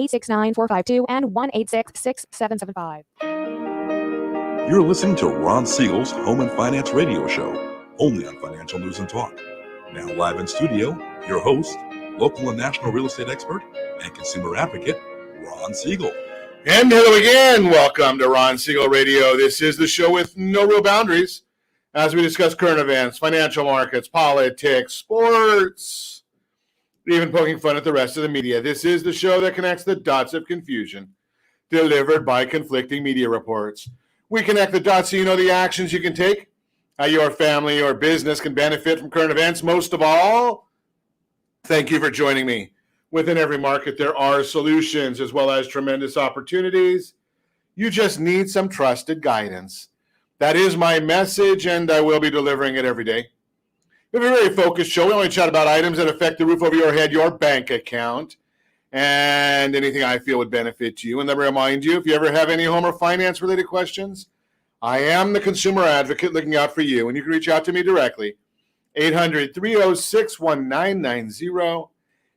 1-869-452 and 1-866-6775. You're listening to Ron Siegel's Home and Finance Radio Show, only on Financial News and Talk. Now live in studio, your host, local and national real estate expert and consumer advocate, Ron Siegel. And hello again. Welcome to Ron Siegel Radio. This is the show with no real boundaries as we discuss current events, financial markets, politics, sports, even poking fun at the rest of the media. This is the show that connects the dots of confusion delivered by conflicting media reports. We connect the dots so you know the actions you can take, how your family or business can benefit from current events. Most of all, thank you for joining me. Within every market, there are solutions as well as tremendous opportunities. You just need some trusted guidance. That is my message, and I will be delivering it every day. We have a very focused show. We only chat about items that affect the roof over your head, your bank account, and anything I feel would benefit you. And let me remind you, if you ever have any home or finance-related questions, I am the consumer advocate looking out for you, and you can reach out to me directly. 800-306-1990,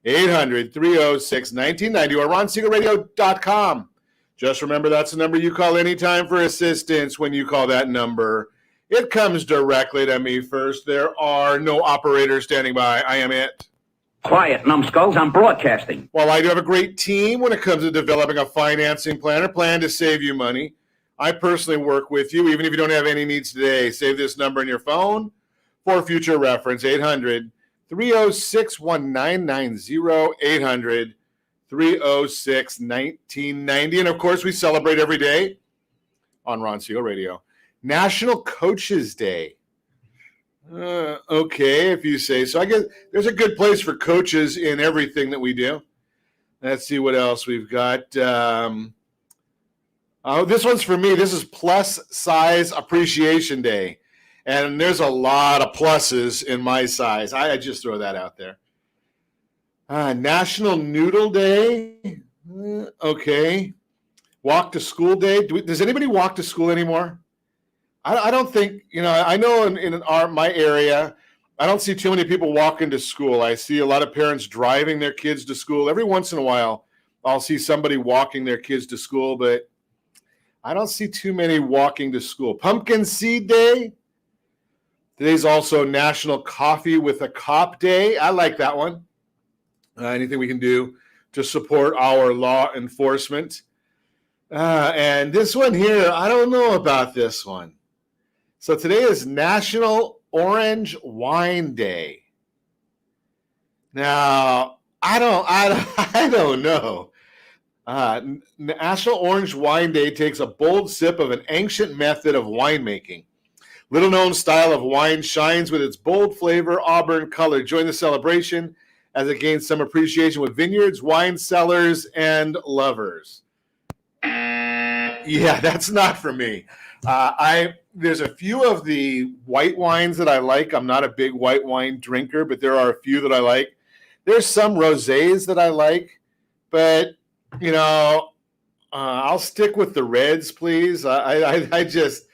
800-306-1990, or RonSiegelRadio.com. Just remember, that's the number you call anytime for assistance. When you call that number, it comes directly to me first. There are no operators standing by. I am it. Quiet, numbskulls, I'm broadcasting. Well, I do have a great team when it comes to developing a financing plan or plan to save you money. I personally work with you, even if you don't have any needs today. Save this number in your phone for future reference, 800-306-1990, 800-306-1990. And, of course, we celebrate every day on Ron Siegel Radio. National Coaches Day. Okay, if you say so. I guess there's a good place for coaches in everything that we do. Let's see what else we've got. This one's for me. This is Plus Size Appreciation Day. And there's a lot of pluses in my size. I just throw that out there. National Noodle Day. Okay. Walk to School Day. Does anybody walk to school anymore? I don't think, I know in my area, I don't see too many people walking to school. I see a lot of parents driving their kids to school. Every once in a while, I'll see somebody walking their kids to school, but I don't see too many walking to school. Pumpkin Seed Day. Today's also National Coffee with a Cop Day. I like that one. Anything we can do to support our law enforcement. And this one here, I don't know about this one. So today is National Orange Wine Day. Now, I don't know. National Orange Wine Day takes a bold sip of an ancient method of winemaking. Little known style of wine shines with its bold flavor, auburn color. Join the celebration as it gains some appreciation with vineyards, wine cellars, and lovers. Yeah, that's not for me. There's a few of the white wines that I like. I'm not a big white wine drinker, but there are a few that I like. There's some rosés that I like, but I'll stick with the reds, please. I just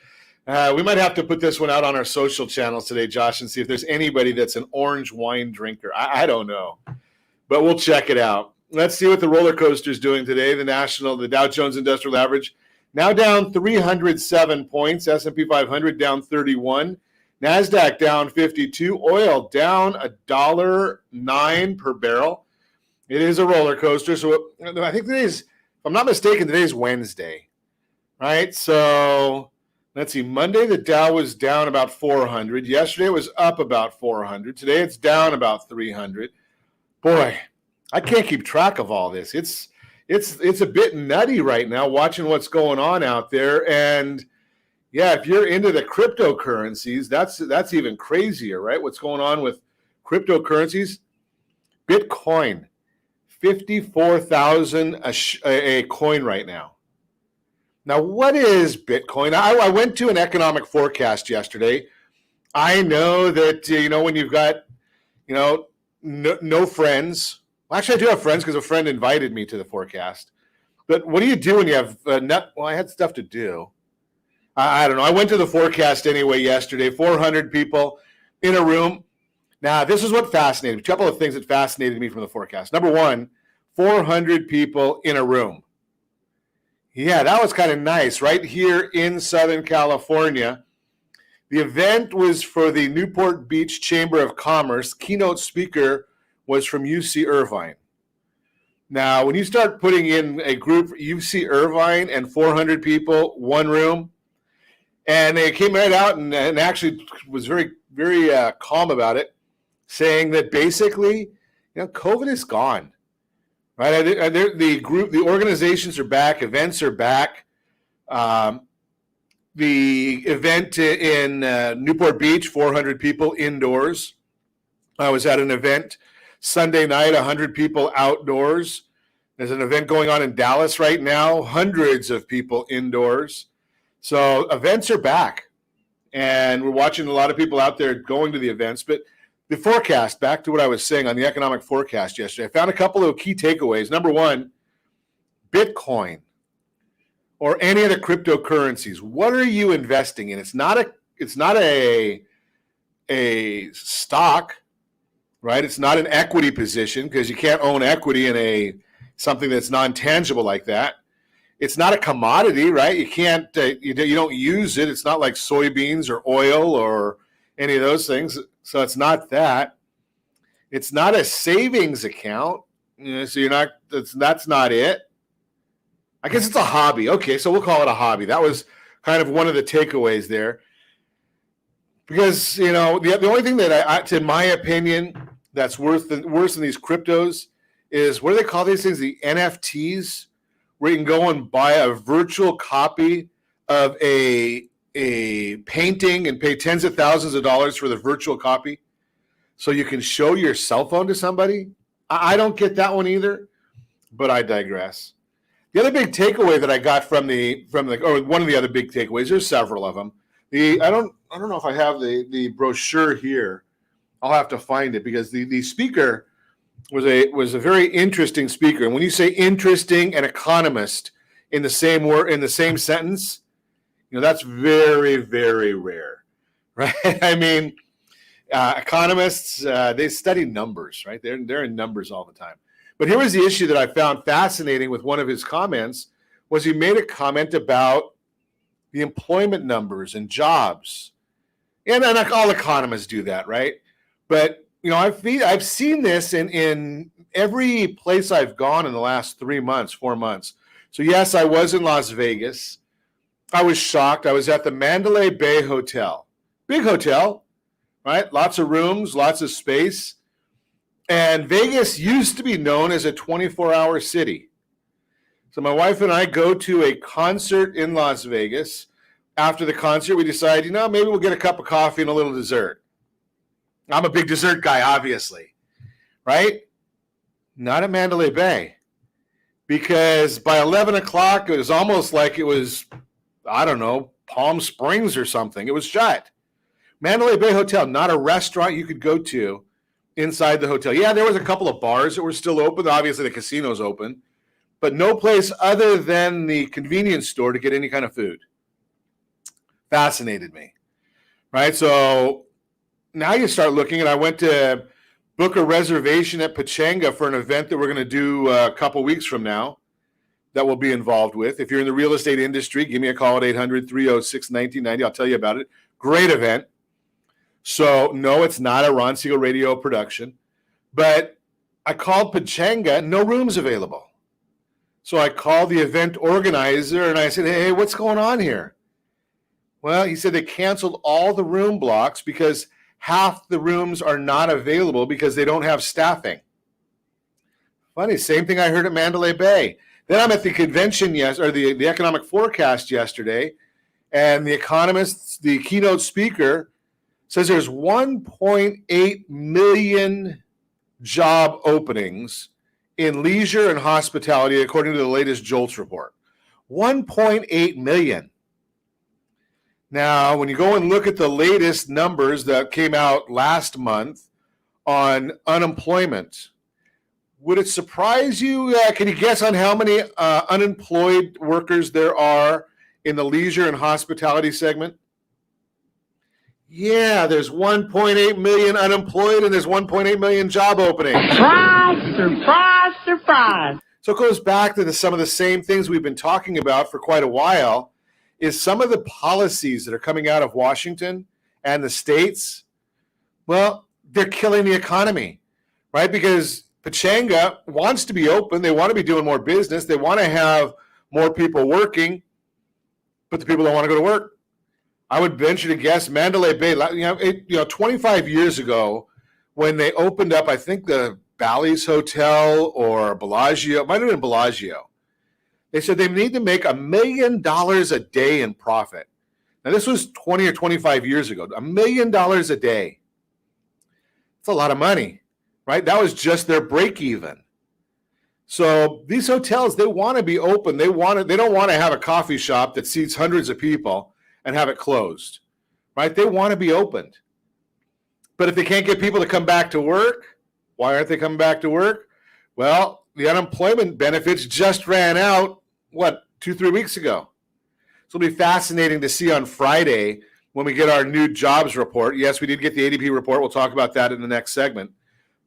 we might have to put this one out on our social channels today, Josh, and see if there's anybody that's an orange wine drinker. I don't know, but we'll check it out. Let's see what the roller coaster is doing today. The Dow Jones Industrial Average now down 307 points. S&P 500 down 31. NASDAQ down 52. Oil down $1.09 per barrel. It is a roller coaster. So I think if I'm not mistaken, today's Wednesday, right? So let's see. Monday, the Dow was down about 400. Yesterday, it was up about 400. Today, it's down about 300. Boy, I can't keep track of all this. It's a bit nutty right now watching what's going on out there. And yeah, if you're into the cryptocurrencies, that's even crazier, right? What's going on with cryptocurrencies? Bitcoin, 54,000 a coin right now. Now, what is Bitcoin? I went to an economic forecast yesterday. I know that, when you've got, no friends. Well, actually, I do have friends because a friend invited me to the forecast. But what do you do when you have well, I had stuff to do. I don't know. I went to the forecast anyway yesterday. 400 people in a room. Now, this is what fascinated me. A couple of things that fascinated me from the forecast. Number one, 400 people in a room. Yeah, that was kind of nice right here in Southern California. The event was for the Newport Beach Chamber of Commerce. Keynote speaker was from UC Irvine. Now, when you start putting in a group, UC Irvine and 400 people, one room, and they came right out and actually was very, very calm about it, saying that basically, COVID is gone, right? The organizations are back, events are back. The event in Newport Beach, 400 people indoors. I was at an event Sunday night, 100 people outdoors. There's an event going on in Dallas right now, hundreds of people indoors. So events are back, and we're watching a lot of people out there going to the events. But the forecast, back to what I was saying on the economic forecast yesterday, I found a couple of key takeaways. Number one, Bitcoin or any of the cryptocurrencies. What are you investing in? It's not a stock, right? It's not an equity position, because you can't own equity in something that's non-tangible like that. It's not a commodity, right? You can't, you don't use it. It's not like soybeans or oil or any of those things. So it's not that. It's not a savings account. So that's not it. I guess it's a hobby. Okay, so we'll call it a hobby. That was kind of one of the takeaways there. Because, the only thing that in my opinion, that's worse than these cryptos is, what do they call these things? The NFTs, where you can go and buy a virtual copy of a painting and pay tens of thousands of dollars for the virtual copy, so you can show your cell phone to somebody. I don't get that one either, but I digress. The other big takeaway that I got from one of the other big takeaways, there's several of them. I don't know if I have the brochure here. I'll have to find it, because the speaker was a very interesting speaker. And when you say interesting and economist in the same sentence, that's very, very rare, right? I mean, economists, they study numbers, right? They're in numbers all the time. But here was the issue that I found fascinating with one of his comments, was he made a comment about the employment numbers and jobs. And all economists do that, right? But, I've seen this in every place I've gone in the last 4 months. So yes, I was in Las Vegas. I was shocked. I was at the Mandalay Bay Hotel. Big hotel, right? Lots of rooms, lots of space. And Vegas used to be known as a 24-hour city. So my wife and I go to a concert in Las Vegas. After the concert, we decide, maybe we'll get a cup of coffee and a little dessert. I'm a big dessert guy, obviously, right? Not at Mandalay Bay. Because by 11 o'clock, it was almost like it was, I don't know, Palm Springs or something. It was shut. Mandalay Bay Hotel, not a restaurant you could go to inside the hotel. Yeah, there was a couple of bars that were still open. Obviously, the casino's open. But no place other than the convenience store to get any kind of food. Fascinated me, right? So now you start looking, and I went to book a reservation at Pachanga for an event that we're going to do a couple weeks from now that we'll be involved with. If you're in the real estate industry, give me a call at 800-306-1990. I'll tell you about it. Great event. So, no, it's not a Ron Siegel radio production. But I called Pachanga, no rooms available. So I called the event organizer, and I said, hey, what's going on here? Well, he said they canceled all the room blocks because half the rooms are not available because they don't have staffing. Funny, same thing I heard at Mandalay Bay. Then I'm at the convention, the economic forecast yesterday, and the economists, the keynote speaker, says there's 1.8 million job openings in leisure and hospitality, according to the latest JOLTS report. 1.8 million. Now, when you go and look at the latest numbers that came out last month on unemployment, would it surprise you? Can you guess on how many unemployed workers there are in the leisure and hospitality segment? Yeah, there's 1.8 million unemployed and there's 1.8 million job openings. Surprise, surprise, surprise. So it goes back to some of the same things we've been talking about for quite a while, is some of the policies that are coming out of Washington and the states, well, they're killing the economy, right? Because Pachanga wants to be open. They want to be doing more business. They want to have more people working, but the people don't want to go to work. I would venture to guess Mandalay Bay, 25 years ago when they opened up, I think the Bally's Hotel or Bellagio, it might have been Bellagio. They said they need to make $1 million a day in profit. Now, this was 20 or 25 years ago. $1 million a day. It's a lot of money, right? That was just their break even. So these hotels, they want to be open. They don't want to have a coffee shop that seats hundreds of people and have it closed, right? They want to be opened. But if they can't get people to come back to work, why aren't they coming back to work? Well, the unemployment benefits just ran out, 2-3 weeks ago. So it'll be fascinating to see on Friday when we get our new jobs report. Yes, we did get the ADP report. We'll talk about that in the next segment.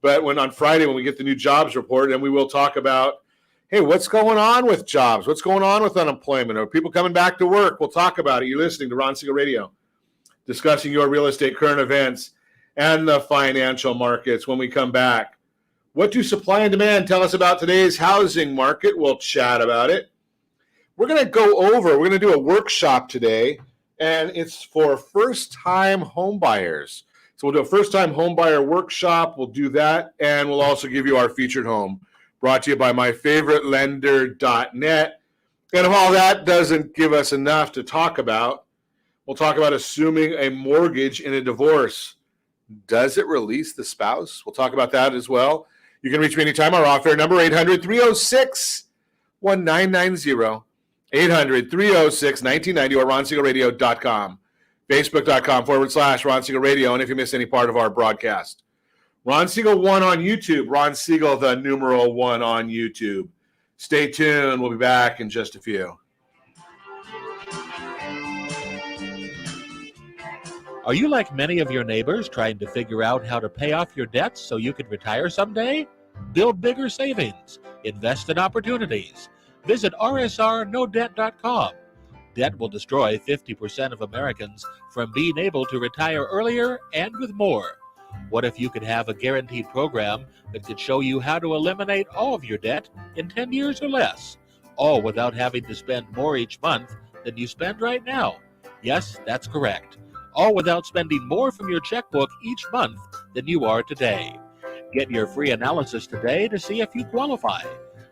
But on Friday, when we get the new jobs report, and we will talk about, hey, what's going on with jobs? What's going on with unemployment? Are people coming back to work? We'll talk about it. You're listening to Ron Siegel Radio, discussing your real estate current events and the financial markets when we come back. What do supply and demand tell us about today's housing market? We'll chat about it. We're going to do a workshop today, and it's for first-time home buyers. So we'll do a first-time home buyer workshop. We'll do that, and we'll also give you our featured home, brought to you by myfavoritelender.net. And if all that doesn't give us enough to talk about, we'll talk about assuming a mortgage in a divorce. Does it release the spouse? We'll talk about that as well. You can reach me anytime. Our off-air number, 800-306-1990. 800-306-1990 or ronsiegelradio.com. Facebook.com/Ron Siegel Radio. And if you miss any part of our broadcast, Ron Siegel 1 on YouTube. Ron Siegel, the numeral 1 on YouTube. Stay tuned. We'll be back in just a few. Are you like many of your neighbors trying to figure out how to pay off your debts so you can retire someday? Build bigger savings. Invest in opportunities. Visit rsrnodebt.com. Debt will destroy 50% of Americans from being able to retire earlier and with more. What if you could have a guaranteed program that could show you how to eliminate all of your debt in 10 years or less, all without having to spend more each month than you spend right now? Yes, that's correct. All without spending more from your checkbook each month than you are today. Get your free analysis today to see if you qualify.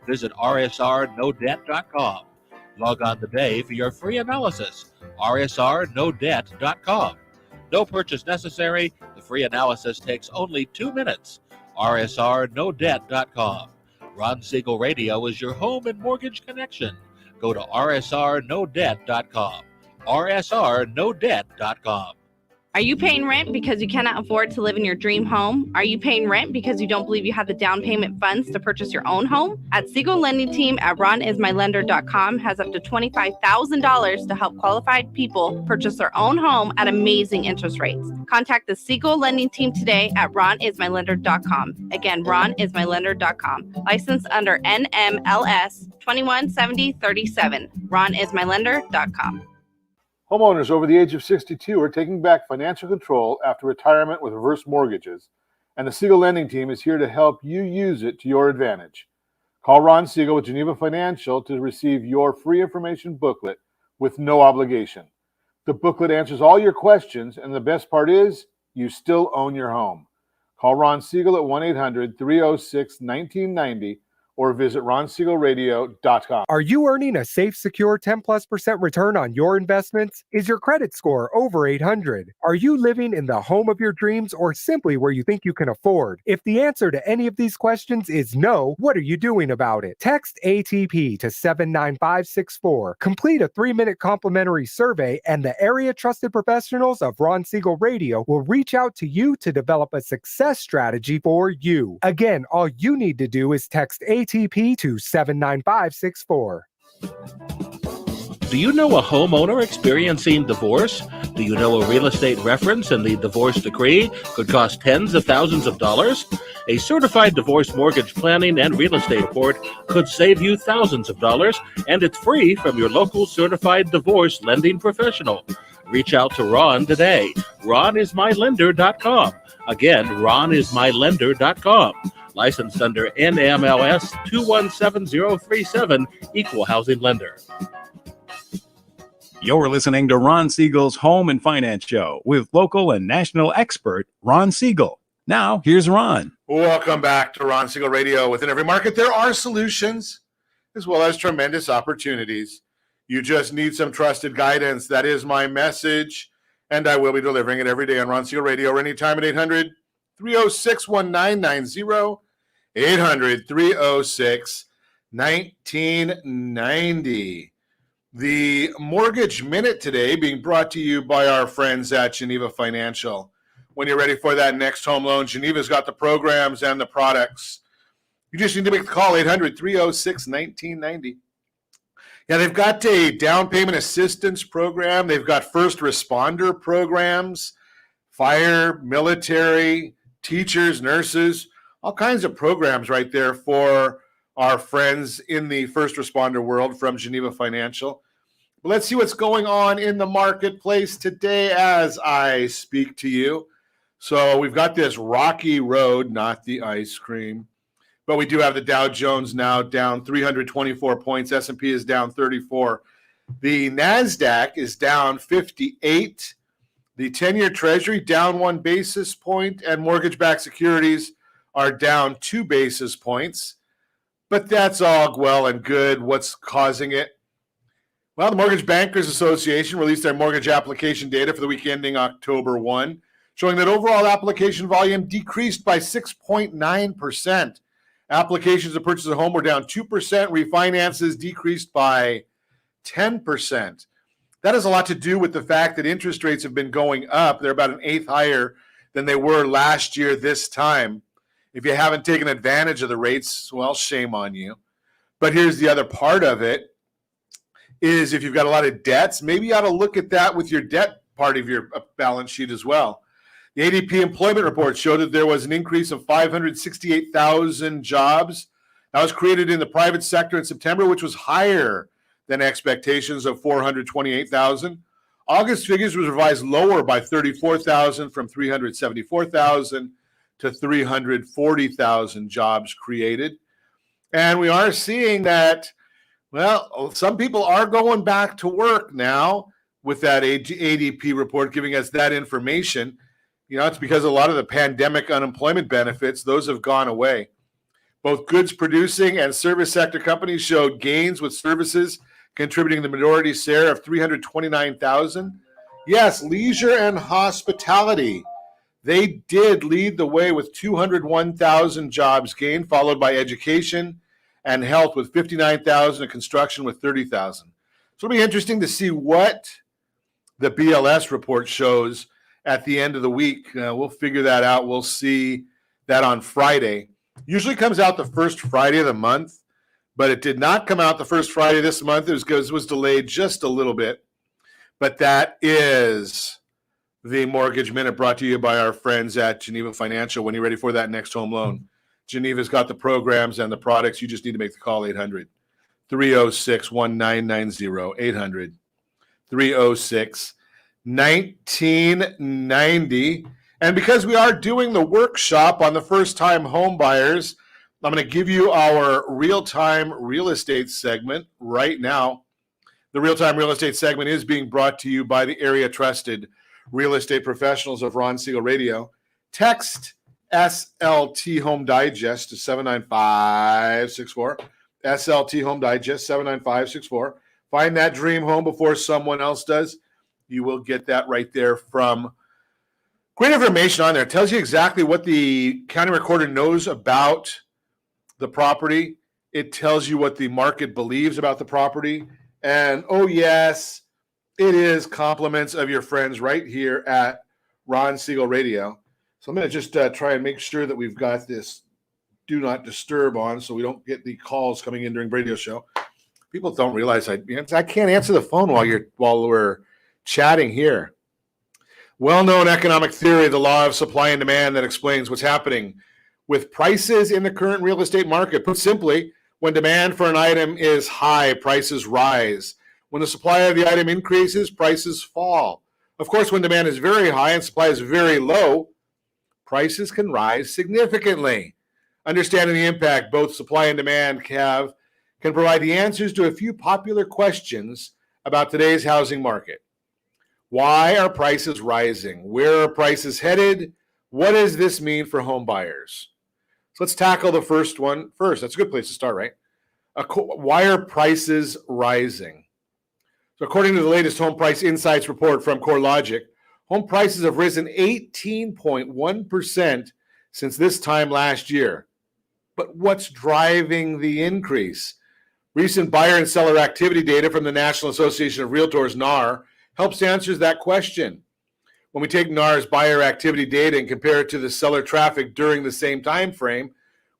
Visit rsrnodebt.com. Log on today for your free analysis. rsrnodebt.com. No purchase necessary. The free analysis takes only 2 minutes. rsrnodebt.com. Ron Siegel Radio is your home and mortgage connection. Go to rsrnodebt.com. rsrnodebt.com. Are you paying rent because you cannot afford to live in your dream home? Are you paying rent because you don't believe you have the down payment funds to purchase your own home? At Siegel Lending Team at ronismylender.com has up to $25,000 to help qualified people purchase their own home at amazing interest rates. Contact the Siegel Lending Team today at ronismylender.com. Again, ronismylender.com. Licensed under NMLS 217037. ronismylender.com. Homeowners over the age of 62 are taking back financial control after retirement with reverse mortgages, and the Siegel Lending Team is here to help you use it to your advantage. Call Ron Siegel with Geneva Financial to receive your free information booklet with no obligation. The booklet answers all your questions, and the best part is you still own your home. Call Ron Siegel at 1-800-306-1990 or visit ronsiegelradio.com. Are you earning a safe, secure 10+% return on your investments? Is your credit score over 800? Are you living in the home of your dreams or simply where you think you can afford? If the answer to any of these questions is no, what are you doing about it? Text ATP to 79564. Complete a 3-minute complimentary survey, and the area trusted professionals of Ron Siegel Radio will reach out to you to develop a success strategy for you. Again, all you need to do is text ATP to 79564. Do you know a homeowner experiencing divorce? Do you know a real estate reference in the divorce decree could cost tens of thousands of dollars? A certified divorce mortgage planning and real estate report could save you thousands of dollars, and it's free from your local certified divorce lending professional. Reach out to Ron today. RonIsMyLender.com. Again, RonIsMyLender.com. Licensed under NMLS 217037, Equal Housing Lender. You're listening to Ron Siegel's Home and Finance Show with local and national expert Ron Siegel. Now, here's Ron. Welcome back to Ron Siegel Radio. Within every market, there are solutions as well as tremendous opportunities. You just need some trusted guidance. That is my message, and I will be delivering it every day on Ron Siegel Radio or anytime at 800-306-1990, 800-306-1990. The Mortgage Minute today being brought to you by our friends at Geneva Financial. When you're ready for that next home loan, Geneva's got the programs and the products. You just need to make the call, 800-306-1990. Yeah, they've got a down payment assistance program. They've got first responder programs, fire, military, teachers, nurses, all kinds of programs right there for our friends in the first responder world from Geneva Financial. Let's see what's going on in the marketplace today as I speak to you. So we've got this rocky road, not the ice cream. But we do have the Dow Jones now down 324 points. S&P is down 34. The NASDAQ is down 58. The 10-year Treasury down 1 basis point, and mortgage-backed securities are down 2 basis points. But that's all well and good. What's causing it? Well, the Mortgage Bankers Association released their mortgage application data for the week ending October 1, showing that overall application volume decreased by 6.9%. Applications to purchase a home were down 2%. Refinances decreased by 10%. That has a lot to do with the fact that interest rates have been going up. They're about 1/8 higher than they were last year this time. If you haven't taken advantage of the rates, well, shame on you. But here's the other part of it, is if you've got a lot of debts, maybe you ought to look at that with your debt part of your balance sheet as well. The ADP employment report showed that there was an increase of 568,000 jobs. That was created in the private sector in September, which was higher than expectations of 428,000. August figures was revised lower by 34,000 from 374,000 to 340,000 jobs created. And we are seeing that, well, some people are going back to work now with that ADP report giving us that information. You know, it's because a lot of the pandemic unemployment benefits, those have gone away. Both goods producing and service sector companies showed gains, with services contributing the majority share of 329,000. Yes, leisure and hospitality, they did lead the way with 201,000 jobs gained, followed by education and health with 59,000 and construction with 30,000. So it'll be interesting to see what the BLS report shows at the end of the week. We'll figure that out. We'll see that on Friday. Usually comes out the first Friday of the month, but it did not come out the first Friday this month. It was delayed just a little bit. But that is the Mortgage Minute, brought to you by our friends at Geneva Financial. When you're ready for that next home loan, Geneva's got the programs and the products. You just need to make the call, 800-306-1990, 800-306-1990. And because we are doing the workshop on the first-time home buyers, I'm going to give you our real-time real estate segment right now. The real-time real estate segment is being brought to you by the area trusted real estate professionals of Ron Siegel Radio. Text SLT Home Digest to 79564. SLT Home Digest 79564. Find that dream home before someone else does. You will get that right there from great information on there. It tells you exactly what the county recorder knows about the property. It tells you what the market believes about the property. And, oh, yes, it is compliments of your friends right here at Ron Siegel Radio. So I'm going to just try and make sure that we've got this do not disturb on so we don't get the calls coming in during radio show. People don't realize I can't answer the phone while we're chatting here. Well-known economic theory, the law of supply and demand, that explains what's happening with prices in the current real estate market. Put simply, when demand for an item is high, prices rise. When the supply of the item increases, prices fall. Of course, when demand is very high and supply is very low, prices can rise significantly. Understanding the impact both supply and demand have can provide the answers to a few popular questions about today's housing market. Why are prices rising? Where are prices headed? What does this mean for home buyers? So let's tackle the first one first. That's a good place to start, right? Why are prices rising? So according to the latest Home Price Insights report from CoreLogic, home prices have risen 18.1% since this time last year. But what's driving the increase? Recent buyer and seller activity data from the National Association of Realtors, NAR, helps answer that question. When we take NAR's buyer activity data and compare it to the seller traffic during the same time frame,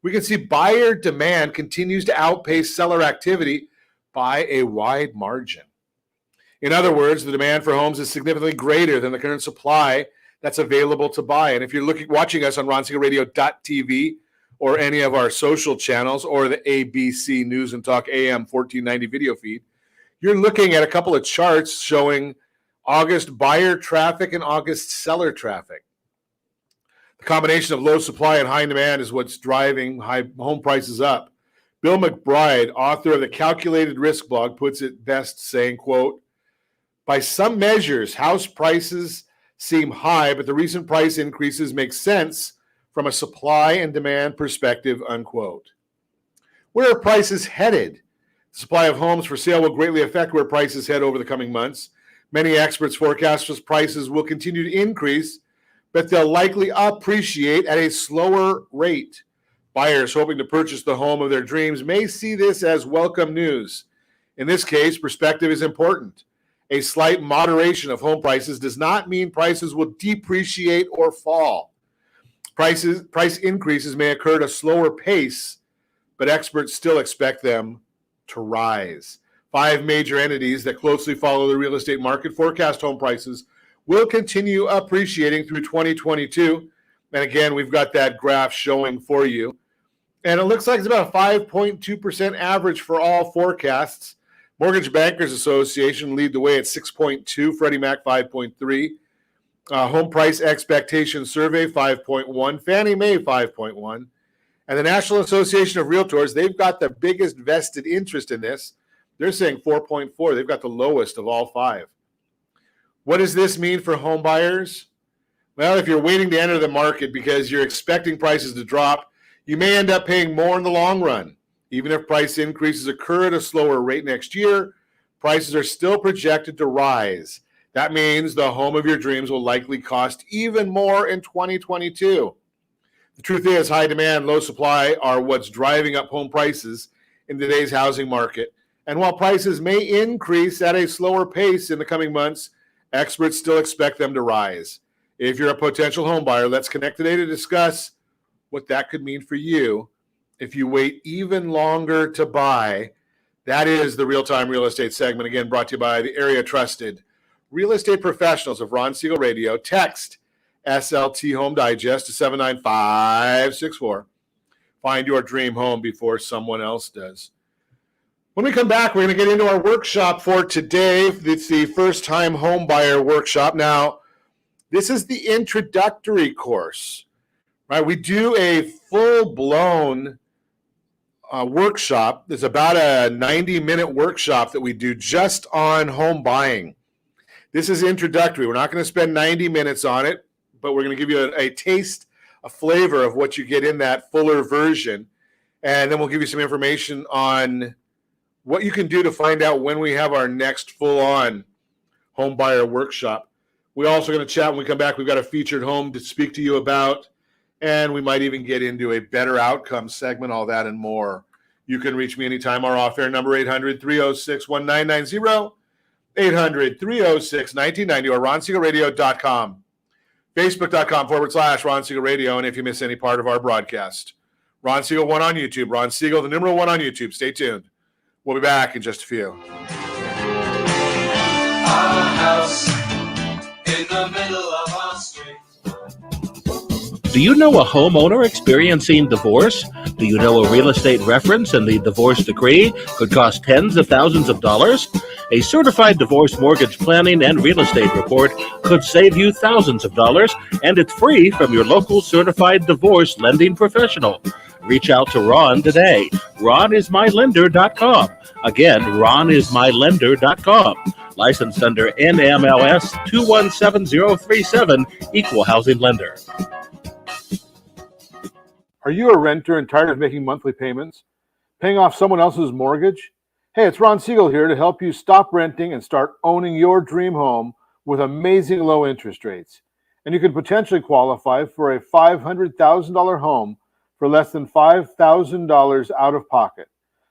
we can see buyer demand continues to outpace seller activity by a wide margin. In other words, the demand for homes is significantly greater than the current supply that's available to buy. And if you're watching us on RonSiegelRadio.tv or any of our social channels or the ABC News and Talk AM 1490 video feed, you're looking at a couple of charts showing August buyer traffic and August seller traffic. The combination of low supply and high demand is what's driving high home prices up. Bill McBride, author of the Calculated Risk blog, puts it best saying, quote, "By some measures, house prices seem high, but the recent price increases make sense from a supply and demand perspective," unquote. Where are prices headed? The supply of homes for sale will greatly affect where prices head over the coming months. Many experts forecast that prices will continue to increase, but they'll likely appreciate at a slower rate. Buyers hoping to purchase the home of their dreams may see this as welcome news. In this case, perspective is important. A slight moderation of home prices does not mean prices will depreciate or fall. Price increases may occur at a slower pace, but experts still expect them to rise. 5 major entities that closely follow the real estate market forecast home prices will continue appreciating through 2022. And again, we've got that graph showing for you. And it looks like it's about a 5.2% average for all forecasts. Mortgage Bankers Association lead the way at 6.2, Freddie Mac 5.3, Home Price Expectation Survey 5.1, Fannie Mae 5.1, and the National Association of Realtors, they've got the biggest vested interest in this. They're saying 4.4. They've got the lowest of all 5. What does this mean for home buyers? Well, if you're waiting to enter the market because you're expecting prices to drop, you may end up paying more in the long run. Even if price increases occur at a slower rate next year, prices are still projected to rise. That means the home of your dreams will likely cost even more in 2022. The truth is, high demand, low supply are what's driving up home prices in today's housing market. And while prices may increase at a slower pace in the coming months, experts still expect them to rise. If you're a potential home buyer, let's connect today to discuss what that could mean for you if you wait even longer to buy. That is the Real-Time Real Estate segment, again, brought to you by the area trusted real estate professionals of Ron Siegel Radio. Text SLT Home Digest to 79564. Find your dream home before someone else does. When we come back, we're going to get into our workshop for today. It's the first-time home buyer workshop. Now, this is the introductory course, right? We do a full-blown workshop. There's about a 90-minute workshop that we do just on home buying. This is introductory. We're not going to spend 90 minutes on it, but we're going to give you a taste, a flavor of what you get in that fuller version. And then we'll give you some information on what you can do to find out when we have our next full-on home buyer workshop. We're also going to chat when we come back. We've got a featured home to speak to you about, and we might even get into a better outcome segment, all that and more. You can reach me anytime. Our off-air number, 800-306-1990, 800-306-1990, or RonSiegelRadio.com, Facebook.com/Ron Siegel Radio, and if you miss any part of our broadcast, Ron Siegel 1 on YouTube, Ron Siegel, the number 1 on YouTube. Stay tuned. We'll be back in just a few. Our house in the middle of our street. Do you know a homeowner experiencing divorce? Do you know a real estate reference and the divorce decree could cost tens of thousands of dollars? A certified divorce mortgage planning and real estate report could save you thousands of dollars, and it's free from your local certified divorce lending professional. Reach out to Ron today. RonIsMyLender.com. Again, RonIsMyLender.com. Licensed under NMLS 217037, Equal Housing Lender. Are you a renter and tired of making monthly payments? Paying off someone else's mortgage? Hey, it's Ron Siegel here to help you stop renting and start owning your dream home with amazing low interest rates. And you could potentially qualify for a $500,000 home for less than $5,000 out of pocket.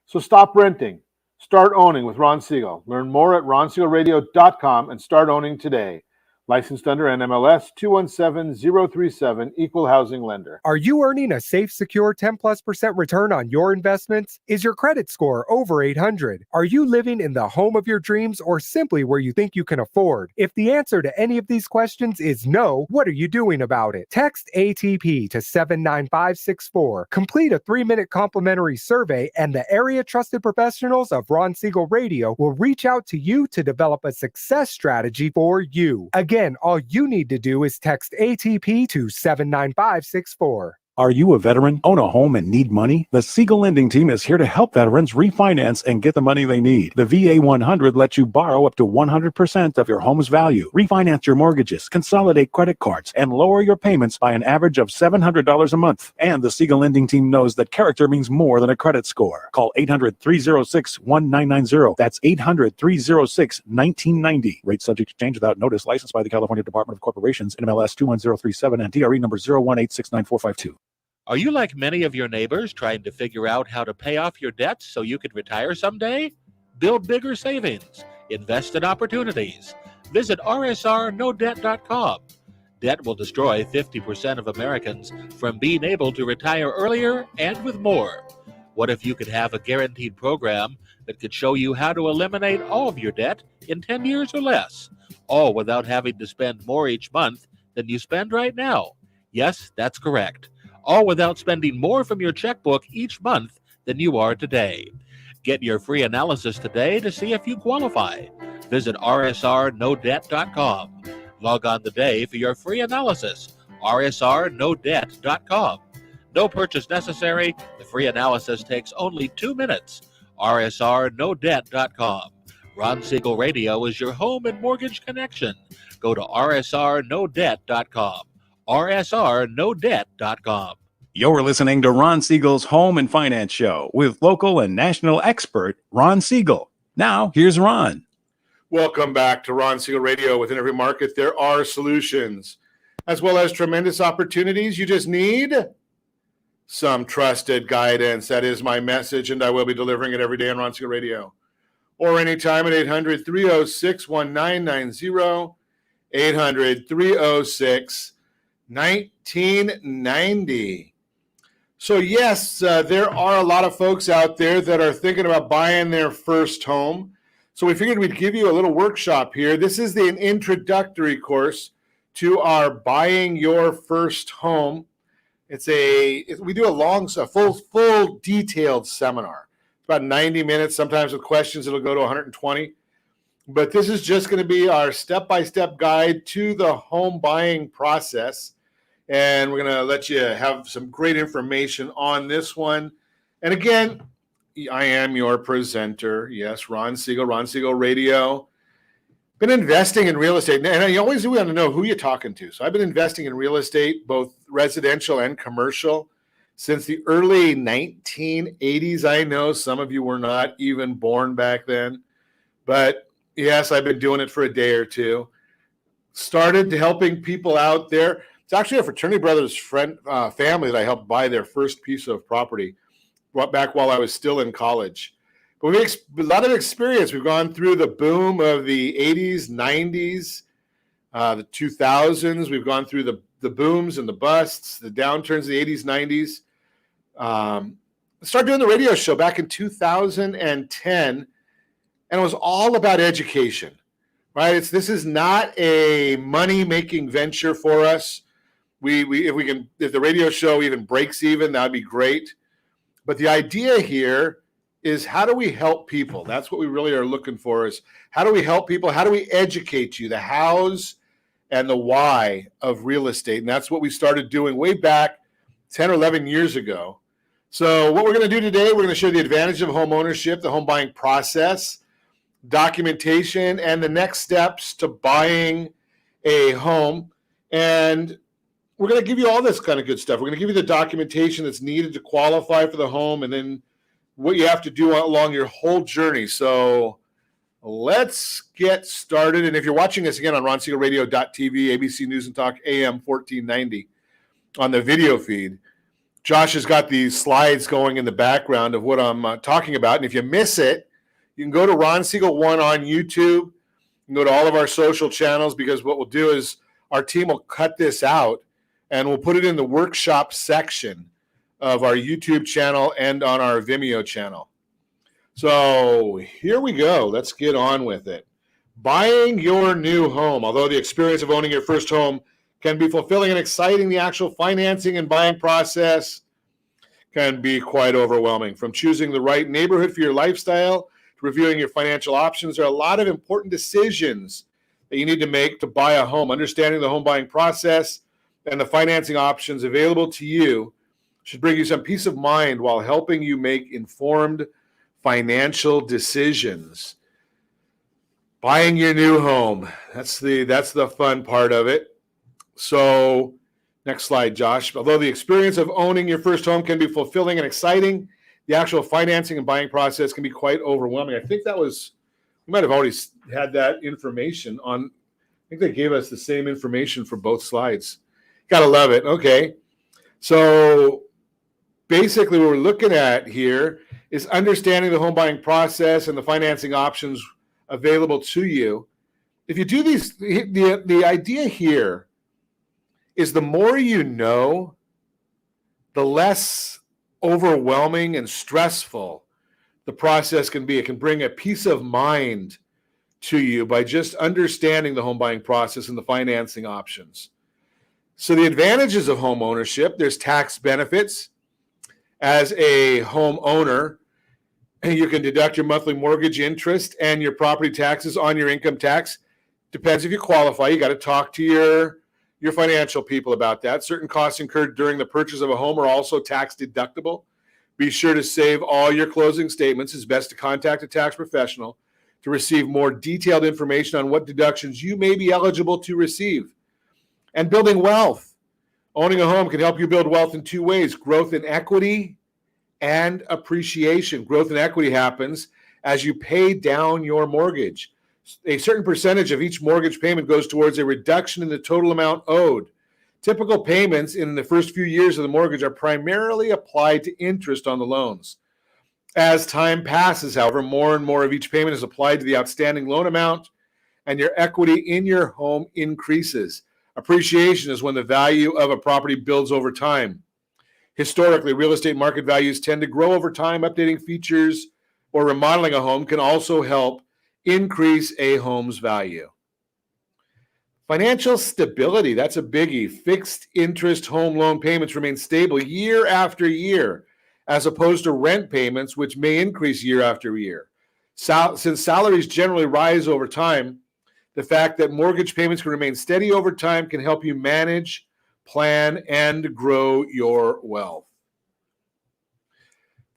So stop renting. Start owning with Ron Siegel. Learn more at ronsiegelradio.com and start owning today. Licensed under NMLS 217037, Equal Housing Lender. Are you earning a safe, secure 10+% return on your investments? Is your credit score over 800? Are you living in the home of your dreams or simply where you think you can afford? If the answer to any of these questions is no, what are you doing about it? Text ATP to 79564. Complete a 3-minute complimentary survey, and the area trusted professionals of Ron Siegel Radio will reach out to you to develop a success strategy for you. Again, all you need to do is text ATP to 79564. Are you a veteran, own a home, and need money? The Siegel Lending Team is here to help veterans refinance and get the money they need. The VA 100 lets you borrow up to 100% of your home's value, refinance your mortgages, consolidate credit cards, and lower your payments by an average of $700 a month. And the Siegel Lending Team knows that character means more than a credit score. Call 800-306-1990. That's 800-306-1990. Rate subject to change without notice. Licensed by the California Department of Corporations, NMLS 21037, and DRE number 018694452. Are you like many of your neighbors trying to figure out how to pay off your debts so you could retire someday? Build bigger savings. Invest in opportunities. Visit rsrnodebt.com. Debt will destroy 50% of Americans from being able to retire earlier and with more. What if you could have a guaranteed program that could show you how to eliminate all of your debt in 10 years or less, all without having to spend more each month than you spend right now? Yes, that's correct. All without spending more from your checkbook each month than you are today. Get your free analysis today to see if you qualify. Visit rsrnodebt.com. Log on today for your free analysis. rsrnodebt.com. No purchase necessary. The free analysis takes only 2 minutes. rsrnodebt.com. Ron Siegel Radio is your home and mortgage connection. Go to rsrnodebt.com. rsrnodebt.com. You're listening to Ron Siegel's Home and Finance Show with local and national expert Ron Siegel. Now, here's Ron. Welcome back to Ron Siegel Radio. Within every market, there are solutions, as well as tremendous opportunities. You just need some trusted guidance. That is my message, and I will be delivering it every day on Ron Siegel Radio. Or anytime at 800-306-1990, 800-306-1990. So yes, there are a lot of folks out there that are thinking about buying their first home. So we figured we'd give you a little workshop here. This is an introductory course to our Buying Your First Home. We do a full detailed seminar. It's about 90 minutes. Sometimes with questions, it'll go to 120. But this is just going to be our step-by-step guide to the home buying process. And we're going to let you have some great information on this one. And again, I am your presenter. Yes, Ron Siegel, Ron Siegel Radio. Been investing in real estate. And you always want to know who you're talking to. So I've been investing in real estate, both residential and commercial, since the early 1980s. I know some of you were not even born back then. But yes, I've been doing it for a day or two. Started helping people out there. It's actually a fraternity brother's family that I helped buy their first piece of property back while I was still in college. But we have a lot of experience. We've gone through the boom of the 80s, 90s, the 2000s. We've gone through the booms and the busts, the downturns of the 80s, 90s. started doing the radio show back in 2010, and it was all about education, right? This is not a money-making venture for us. If the radio show even breaks even, that'd be great. But the idea here is, how do we help people? That's what we really are looking for, is how do we help people? How do we educate you, the hows and the why of real estate? And that's what we started doing way back 10 or 11 years ago. So what we're going to do today, we're going to show the advantage of home ownership, the home buying process, documentation, and the next steps to buying a home. And we're going to give you all this kind of good stuff. We're going to give you the documentation that's needed to qualify for the home, and then what you have to do along your whole journey. So let's get started. And if you're watching us again on ronsiegelradio.tv, ABC News and Talk, AM 1490 on the video feed, Josh has got these slides going in the background of what I'm talking about. And if you miss it, you can go to Ron Siegel 1 on YouTube. You can go to all of our social channels, because what we'll do is our team will cut this out and we'll put it in the workshop section of our YouTube channel and on our Vimeo channel. So here we go. Let's get on with it. Buying your new home. Although the experience of owning your first home can be fulfilling and exciting, the actual financing and buying process can be quite overwhelming. From choosing the right neighborhood for your lifestyle to reviewing your financial options, there are a lot of important decisions that you need to make to buy a home. Understanding the home buying process and the financing options available to you should bring you some peace of mind while helping you make informed financial decisions. Buying your new home. That's the fun part of it. So next slide, Josh. Although the experience of owning your first home can be fulfilling and exciting, the actual financing and buying process can be quite overwhelming. I think we might have already had that information on. I think they gave us the same information for both slides. Gotta love it. Okay. So basically what we're looking at here is understanding the home buying process and the financing options available to you. If you do these, the idea here is the more you know, the less overwhelming and stressful the process can be. It can bring a peace of mind to you by just understanding the home buying process and the financing options. So the advantages of home ownership: there's tax benefits. As a homeowner, you can deduct your monthly mortgage interest and your property taxes on your income tax. Depends if you qualify. You got to talk to your financial people about that. Certain costs incurred during the purchase of a home are also tax deductible. Be sure to save all your closing statements. It's best to contact a tax professional to receive more detailed information on what deductions you may be eligible to receive. And building wealth. Owning a home can help you build wealth in two ways: growth in equity and appreciation. Growth in equity happens as you pay down your mortgage. A certain percentage of each mortgage payment goes towards a reduction in the total amount owed. Typical payments in the first few years of the mortgage are primarily applied to interest on the loans. As time passes, however, more and more of each payment is applied to the outstanding loan amount, and your equity in your home increases. Appreciation is when the value of a property builds over time. Historically, real estate market values tend to grow over time. Updating features or remodeling a home can also help increase a home's value. Financial stability, that's a biggie. Fixed interest home loan payments remain stable year after year, as opposed to rent payments, which may increase year after year. Since salaries generally rise over time, the fact that mortgage payments can remain steady over time can help you manage, plan, and grow your wealth.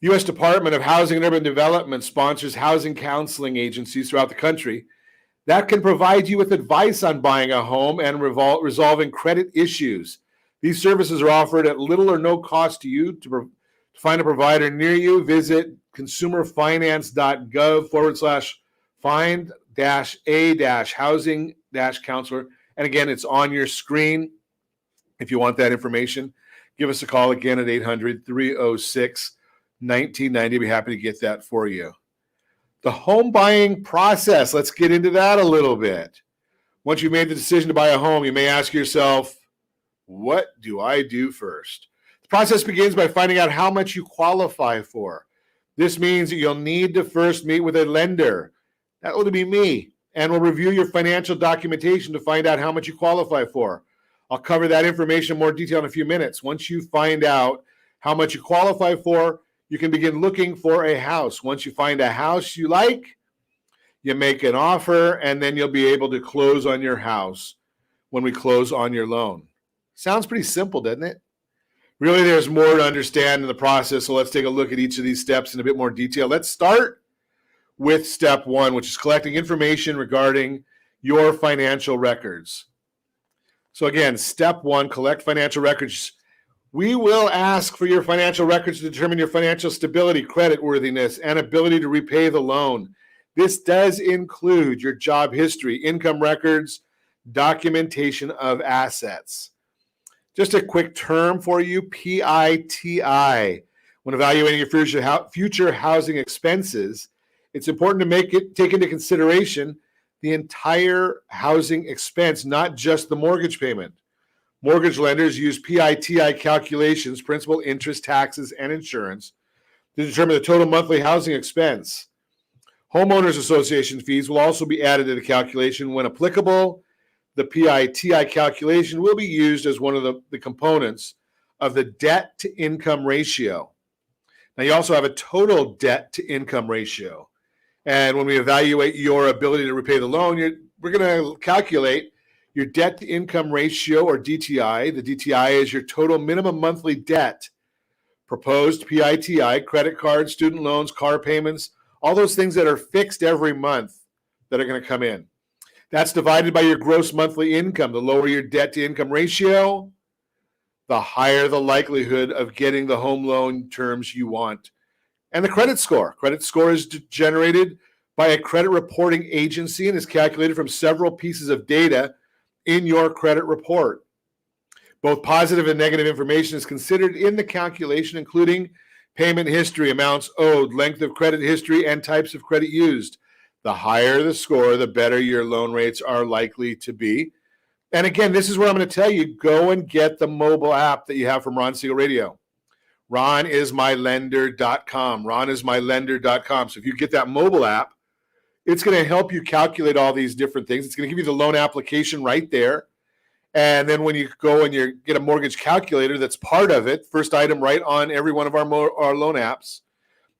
The U.S. Department of Housing and Urban Development sponsors housing counseling agencies throughout the country that can provide you with advice on buying a home and resolving credit issues. These services are offered at little or no cost to you. To find a provider near you, visit consumerfinance.gov/find-a-housing-counselor. And again, it's on your screen. If you want that information, give us a call again at 800-306-1990. Be happy to get that for you. The home buying process. Let's get into that a little bit. Once you've made the decision to buy a home, you may ask yourself, what do I do first? The Process begins by finding out how much you qualify for. This means that you'll need to first meet with a lender. That will be me, and we'll review your financial documentation to find out how much you qualify for. I'll cover that information in more detail in a few minutes. Once you find out how much you qualify for, you can begin looking for a house. Once you find a house you like, you make an offer, and then you'll be able to close on your house when we close on your loan. Sounds pretty simple, doesn't it? Really, there's more to understand in the process, so let's take a look at each of these steps in a bit more detail. Let's start with step one, which is collecting information regarding your financial records. So again, step one, collect financial records. We will ask for your financial records to determine your financial stability, creditworthiness, and ability to repay the loan. This does include your job history, income records, documentation of assets. Just a quick term for you, PITI. When evaluating your future housing expenses, it's important to take into consideration the entire housing expense, not just the mortgage payment. Mortgage lenders use PITI calculations, principal, interest, taxes, and insurance, to determine the total monthly housing expense. Homeowners Association fees will also be added to the calculation when applicable. The PITI calculation will be used as one of the components of the debt-to-income ratio. Now, you also have a total debt-to-income ratio. And when we evaluate your ability to repay the loan, we're going to calculate your debt-to-income ratio, or DTI. The DTI is your total minimum monthly debt. Proposed PITI, credit cards, student loans, car payments, all those things that are fixed every month that are going to come in. That's divided by your gross monthly income. The lower your debt-to-income ratio, the higher the likelihood of getting the home loan terms you want. And the credit score. Credit score is generated by a credit reporting agency and is calculated from several pieces of data in your credit report. Both positive and negative information is considered in the calculation, including payment history, amounts owed, length of credit history, and types of credit used. The higher the score, the better your loan rates are likely to be. And again, this is where I'm going to tell you, go and get the mobile app that you have from Ron Siegel Radio. RonIsMyLender.com. RonIsMyLender.com. So if you get that mobile app, it's going to help you calculate all these different things. It's going to give you the loan application right there. And then when you go and you get a mortgage calculator, that's part of it. First item right on every one of our loan apps.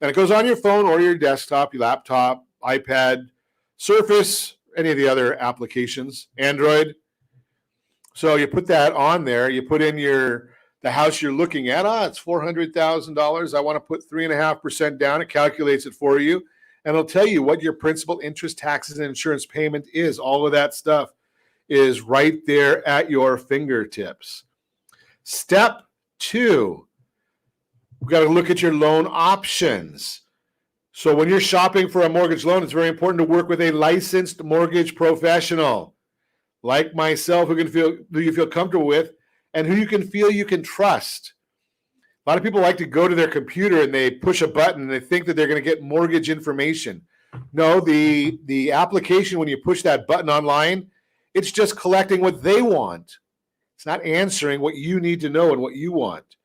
And it goes on your phone or your desktop, your laptop, iPad, Surface, any of the other applications, Android. So you put that on there. You put in the house you're looking at. It's $400,000. I want to put 3.5% down. It calculates it for you. And it'll tell you what your principal, interest, taxes, and insurance payment is. All of that stuff is right there at your fingertips. Step two, we've got to look at your loan options. So when you're shopping for a mortgage loan, it's very important to work with a licensed mortgage professional like myself who you feel comfortable with and who you can feel you can trust. A lot of people like to go to their computer and they push a button and they think that they're going to get mortgage information. No, the application, when you push that button online, it's just collecting what they want. It's not answering what you need to know and what you want.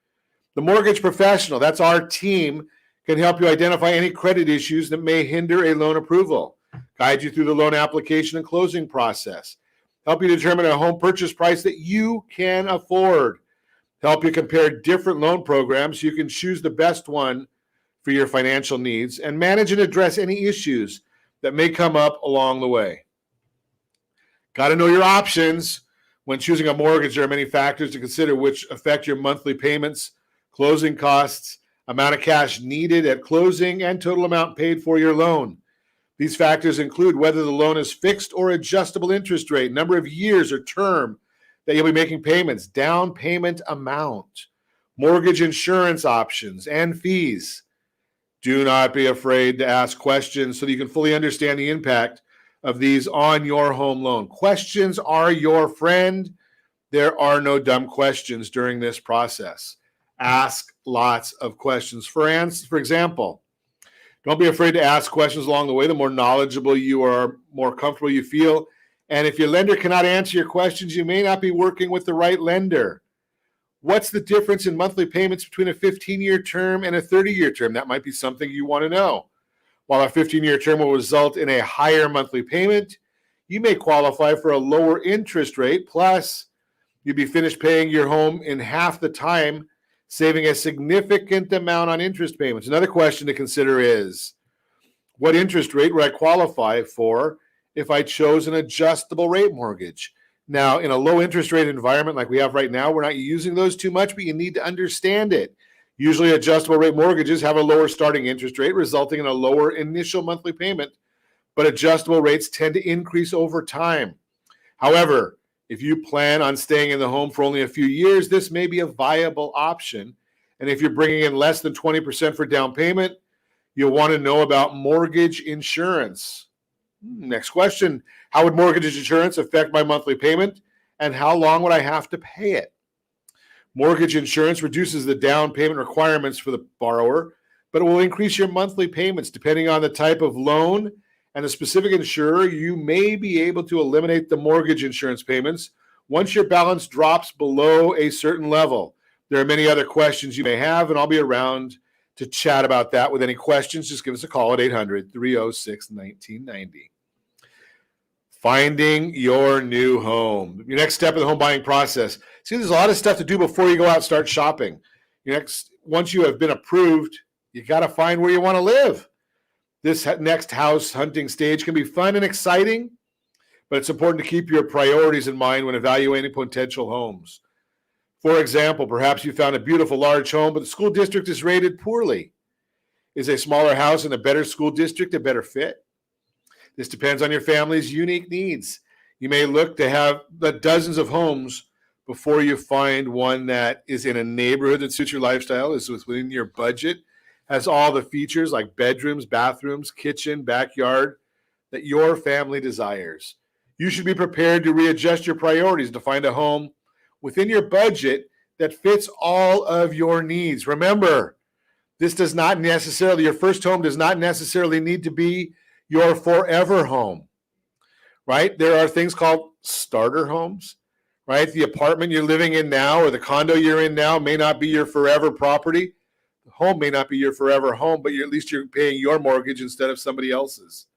The mortgage professional, that's our team, can help you identify any credit issues that may hinder a loan approval, guide you through the loan application and closing process, help you determine a home purchase price that you can afford, help you compare different loan programs so you can choose the best one for your financial needs, and manage and address any issues that may come up along the way. Got to know your options. When choosing a mortgage, there are many factors to consider which affect your monthly payments, closing costs, amount of cash needed at closing, and total amount paid for your loan. These factors include whether the loan is fixed or adjustable interest rate, number of years or term that you'll be making payments, down payment amount, mortgage insurance options, and fees. Do not be afraid to ask questions so that you can fully understand the impact of these on your home loan. Questions are your friend. There are no dumb questions during this process. Ask lots of questions. For example, don't be afraid to ask questions along the way. The more knowledgeable you are, more comfortable you feel. And if your lender cannot answer your questions, you may not be working with the right lender. What's the difference in monthly payments between a 15-year term and a 30-year term? That might be something you want to know. While a 15-year term will result in a higher monthly payment, you may qualify for a lower interest rate, plus you'll be finished paying your home in half the time, saving a significant amount on interest payments. Another question to consider is, what interest rate would I qualify for if I chose an adjustable rate mortgage? Now, in a low interest rate environment like we have right now, we're not using those too much, but you need to understand it. Usually adjustable rate mortgages have a lower starting interest rate, resulting in a lower initial monthly payment, but adjustable rates tend to increase over time. However, if you plan on staying in the home for only a few years, this may be a viable option. And if you're bringing in less than 20% for down payment, you'll want to know about mortgage insurance. Next question. How would mortgage insurance affect my monthly payment, and how long would I have to pay it? Mortgage insurance reduces the down payment requirements for the borrower, but it will increase your monthly payments. Depending on the type of loan and the specific insurer, you may be able to eliminate the mortgage insurance payments once your balance drops below a certain level. There are many other questions you may have, and I'll be around to chat about that. With any questions, just give us a call at 800-306-1990. Finding your new home. Your next step in the home buying process. See, there's a lot of stuff to do before you go out and start shopping. Once you have been approved, you got to find where you want to live. This next house hunting stage can be fun and exciting, but it's important to keep your priorities in mind when evaluating potential homes. For example, perhaps you found a beautiful large home, but the school district is rated poorly. Is a smaller house in a better school district a better fit? This depends on your family's unique needs. You may look to have dozens of homes before you find one that is in a neighborhood that suits your lifestyle, is within your budget, has all the features like bedrooms, bathrooms, kitchen, backyard that your family desires. You should be prepared to readjust your priorities to find a home within your budget that fits all of your needs. Remember, this does not necessarily, your first home does not necessarily need to be your forever home, right? There are things called starter homes, right? The apartment you're living in now or the condo you're in now may not be your forever property. The home may not be your forever home, but at least you're paying your mortgage instead of somebody else's.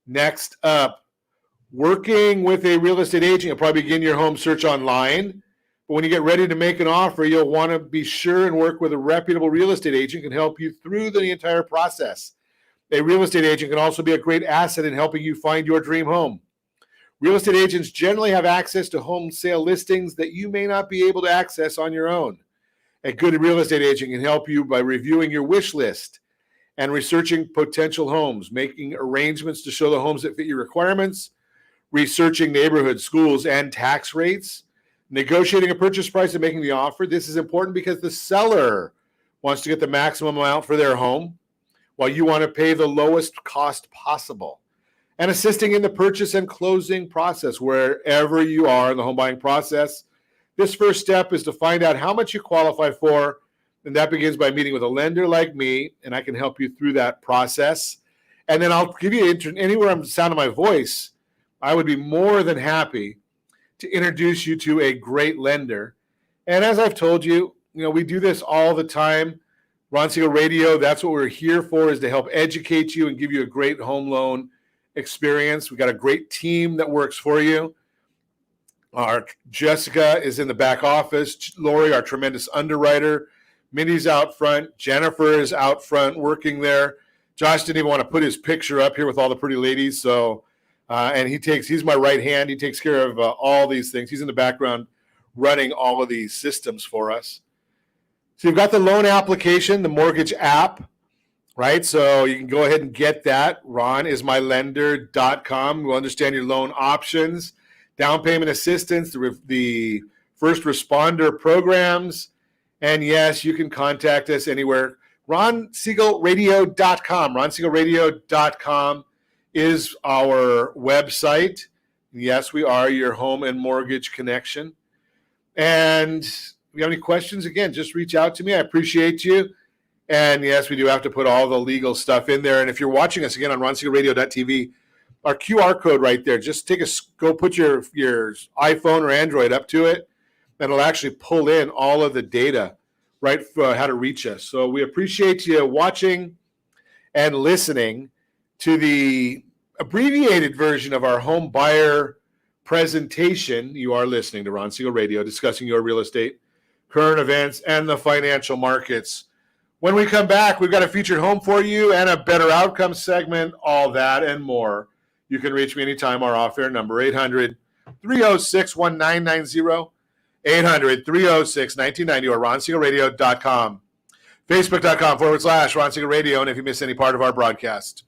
Next up, working with a real estate agent. You'll probably begin your home search online, but when you get ready to make an offer, you'll want to be sure and work with a reputable real estate agent who can help you through the entire process. A real estate agent can also be a great asset in helping you find your dream home. Real estate agents generally have access to home sale listings that you may not be able to access on your own. A good real estate agent can help you by reviewing your wish list and researching potential homes, making arrangements to show the homes that fit your requirements, researching neighborhoods, schools, and tax rates, negotiating a purchase price and making the offer. This is important because the seller wants to get the maximum amount for their home, while you want to pay the lowest cost possible, and assisting in the purchase and closing process. Wherever you are in the home buying process, this first step is to find out how much you qualify for, and that begins by meeting with a lender like me, and I can help you through that process. And then I'll give you anywhere I'm sounding my voice, I would be more than happy to introduce you to a great lender. And as I've told you, we do this all the time. Ron Siegel Radio, that's what we're here for, is to help educate you and give you a great home loan experience. We've got a great team that works for you. Our Jessica is in the back office. Lori, our tremendous underwriter. Mindy's out front. Jennifer is out front working there. Josh didn't even want to put his picture up here with all the pretty ladies. So, and he's my right hand. He takes care of all these things. He's in the background running all of these systems for us. So you've got the loan application, the mortgage app, right? So you can go ahead and get that. ronismylender.com. We'll understand your loan options, down payment assistance, the first responder programs. And yes, you can contact us anywhere. RonSiegelRadio.com. RonSiegelRadio.com is our website. Yes, we are your home and mortgage connection. And if you have any questions, again, just reach out to me. I appreciate you. And yes, we do have to put all the legal stuff in there. And if you're watching us again on RonSiegelRadio.tv, our QR code right there, just go put your iPhone or Android up to it, and it'll actually pull in all of the data, right, for how to reach us. So we appreciate you watching and listening to the abbreviated version of our home buyer presentation. You are listening to Ron Siegel Radio, discussing your real estate, current events, and the financial markets. When we come back, we've got a featured home for you and a better outcome segment, all that and more. You can reach me anytime. Our off-air number, 800-306-1990, 800-306-1990, or ronsiegelradio.com. Facebook.com/Ron Siegel Radio. And if you miss any part of our broadcast,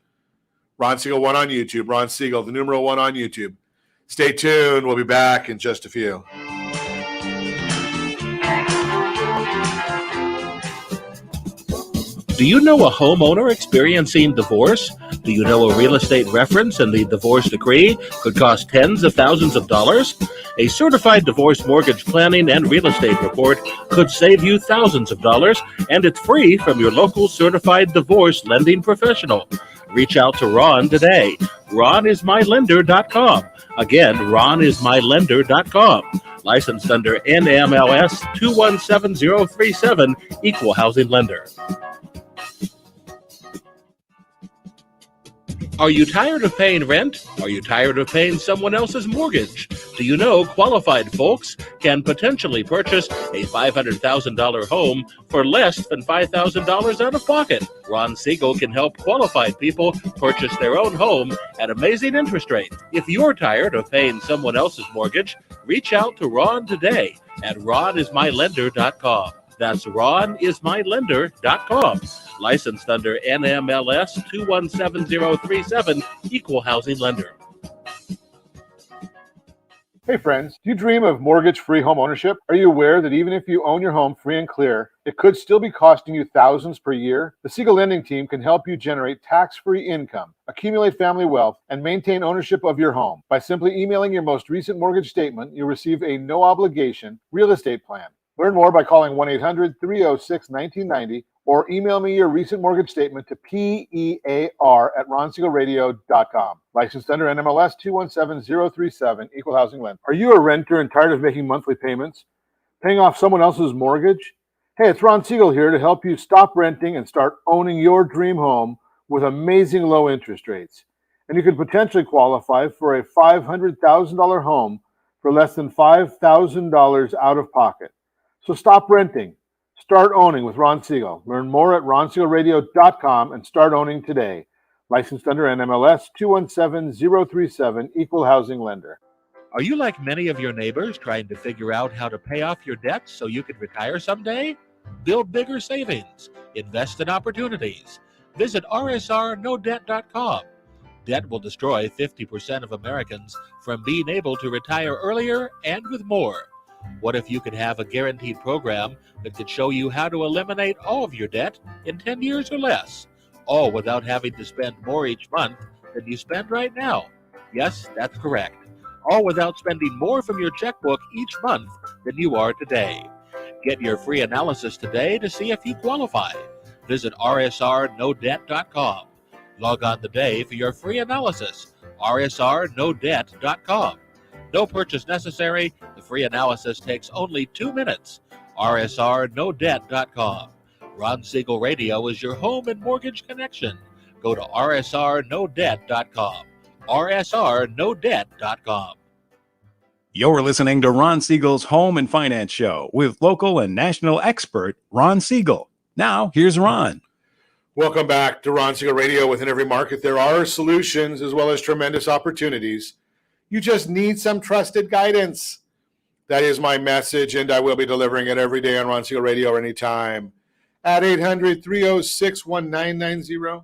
Ron Siegel 1 on YouTube, Ron Siegel, the numeral 1 on YouTube. Stay tuned. We'll be back in just a few. Do you know a homeowner experiencing divorce? Do you know a real estate reference and the divorce decree could cost tens of thousands of dollars? A certified divorce mortgage planning and real estate report could save you thousands of dollars, and it's free from your local certified divorce lending professional. Reach out to Ron today. RonIsMyLender.com. Again, RonIsMyLender.com. Licensed under NMLS 217037, Equal Housing Lender. Are you tired of paying rent? Are you tired of paying someone else's mortgage? Do you know qualified folks can potentially purchase a $500,000 home for less than $5,000 out of pocket? Ron Siegel can help qualified people purchase their own home at amazing interest rates. If you're tired of paying someone else's mortgage, reach out to Ron today at RonIsMyLender.com. That's RonIsMyLender.com. Licensed under NMLS 217037, Equal Housing Lender. Hey friends, do you dream of mortgage-free home ownership? Are you aware that even if you own your home free and clear, it could still be costing you thousands per year? The Siegel Lending Team can help you generate tax-free income, accumulate family wealth, and maintain ownership of your home. By simply emailing your most recent mortgage statement, you'll receive a no-obligation real estate plan. Learn more by calling 1-800-306-1990 or email me your recent mortgage statement to PEAR@RonSiegelRadio.com. Licensed under NMLS 217037, Equal Housing Lender. Are you a renter and tired of making monthly payments, paying off someone else's mortgage? Hey, it's Ron Siegel here to help you stop renting and start owning your dream home with amazing low interest rates. And you could potentially qualify for a $500,000 home for less than $5,000 out of pocket. So stop renting. Start owning with Ron Siegel. Learn more at ronsiegelradio.com and start owning today. Licensed under NMLS 217037, Equal Housing Lender. Are you like many of your neighbors trying to figure out how to pay off your debts so you can retire someday? Build bigger savings. Invest in opportunities. Visit rsrnodebt.com. Debt will destroy 50% of Americans from being able to retire earlier and with more. What if you could have a guaranteed program that could show you how to eliminate all of your debt in 10 years or less, all without having to spend more each month than you spend right now? Yes, that's correct. All without spending more from your checkbook each month than you are today. Get your free analysis today to see if you qualify. Visit rsrnodebt.com. Log on today for your free analysis, rsrnodebt.com. No purchase necessary. The free analysis takes only 2 minutes. rsrnodebt.com. Ron Siegel Radio is your home and mortgage connection. Go to rsrnodebt.com. rsrnodebt.com. You're listening to Ron Siegel's Home and Finance Show with local and national expert Ron Siegel. Now, here's Ron. Welcome back to Ron Siegel Radio. Within every market, there are solutions as well as tremendous opportunities. You just need some trusted guidance. That is my message, and I will be delivering it every day on Ron Siegel Radio or anytime at 800-306-1990,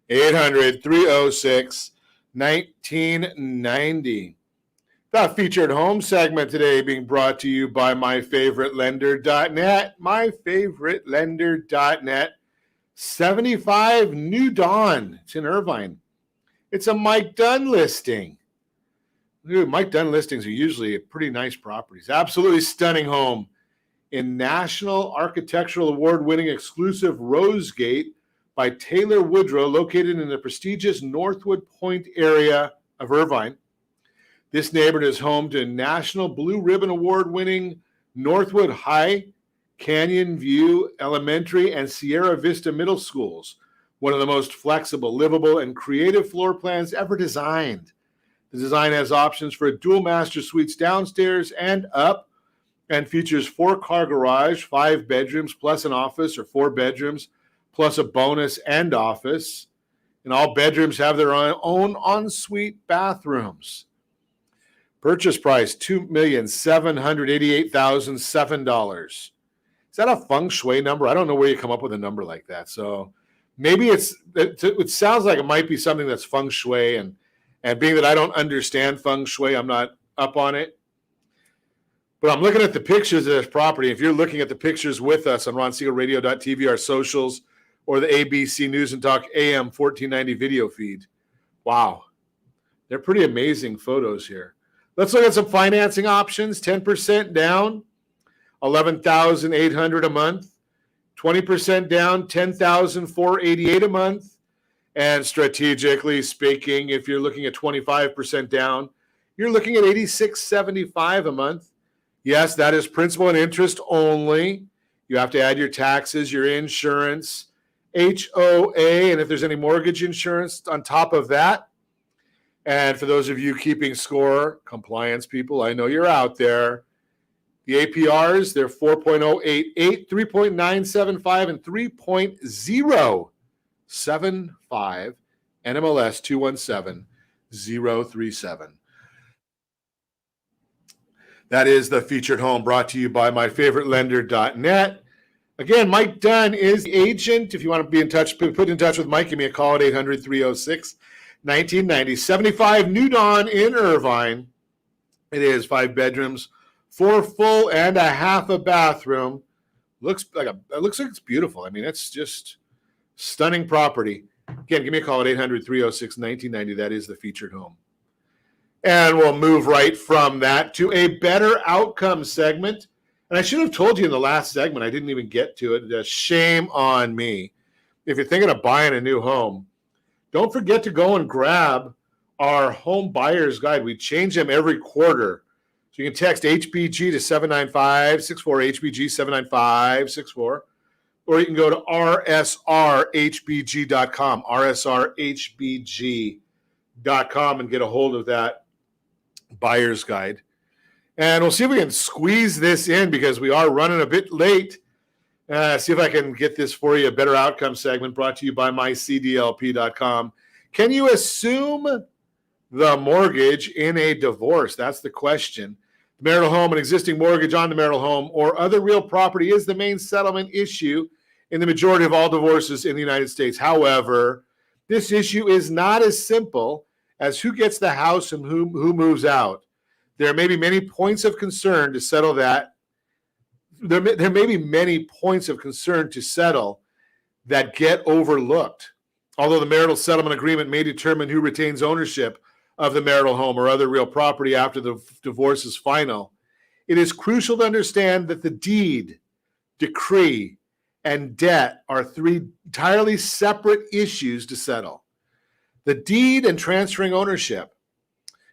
800-306-1990. The featured home segment today being brought to you by myfavouritelender.net, myfavouritelender.net. 75 New Dawn. It's in Irvine. It's a Mike Dunn listing. Dude, Mike Dunn listings are usually pretty nice properties. Absolutely stunning home in National Architectural Award-winning exclusive Rosegate by Taylor Woodrow, located in the prestigious Northwood Point area of Irvine. This neighborhood is home to National Blue Ribbon Award-winning Northwood High, Canyon View Elementary, and Sierra Vista Middle Schools. One of the most flexible, livable, and creative floor plans ever designed. The design has options for a dual master suites downstairs and up, and features 4-car garage, 5 bedrooms plus an office, or 4 bedrooms plus a bonus and office. And all bedrooms have their own ensuite bathrooms. Purchase price $2,788,007. Is that a feng shui number? I don't know where you come up with a number like that. So maybe it sounds like it might be something that's feng shui, and being that I don't understand feng shui, I'm not up on it. But I'm looking at the pictures of this property. If you're looking at the pictures with us on RonSiegelRadio.tv, our socials, or the ABC News and Talk AM 1490 video feed, wow, they're pretty amazing photos here. Let's look at some financing options. 10% down, $11,800 a month. 20% down, $10,488 a month. And strategically speaking, if you're looking at 25% down, you're looking at $86.75 a month. Yes, that is principal and interest only. You have to add your taxes, your insurance, HOA, and if there's any mortgage insurance on top of that. And for those of you keeping score, compliance people, I know you're out there. The APRs, they're 4.088, 3.975, and 3.075, NMLS 217037. That is the featured home, brought to you by myfavouritelender.net. Again, Mike Dunn is the agent. If you want to be in touch, put in touch with Mike, give me a call at 800-306-1990. 75 New Dawn in Irvine. It is 5 bedrooms, 4 full and a half a bathroom. It looks like it's beautiful. I mean, it's just stunning property. Again, give me a call at 800-306-1990. That is the featured home. And we'll move right from that to a better outcome segment. And I should have told you in the last segment, I didn't even get to it. Shame on me. If you're thinking of buying a new home, don't forget to go and grab our home buyer's guide. We change them every quarter. So you can text HBG to 79564, HBG 79564, or you can go to rsrhbg.com, rsrhbg.com, and get a hold of that buyer's guide. And we'll see if we can squeeze this in because we are running a bit late. See if I can get this for you. A better outcome segment brought to you by mycdlp.com. Can you assume the mortgage in a divorce? That's the question. The marital home, an existing mortgage on the marital home, or other real property is the main settlement issue in the majority of all divorces in the United States. However, this issue is not as simple as who gets the house and who moves out. There may be many points of concern to settle that. There may be many points of concern to settle that get overlooked. Although the marital settlement agreement may determine who retains ownership of the marital home or other real property after the divorce is final, it is crucial to understand that the deed, decree, and debt are 3 entirely separate issues to settle. The deed and transferring ownership.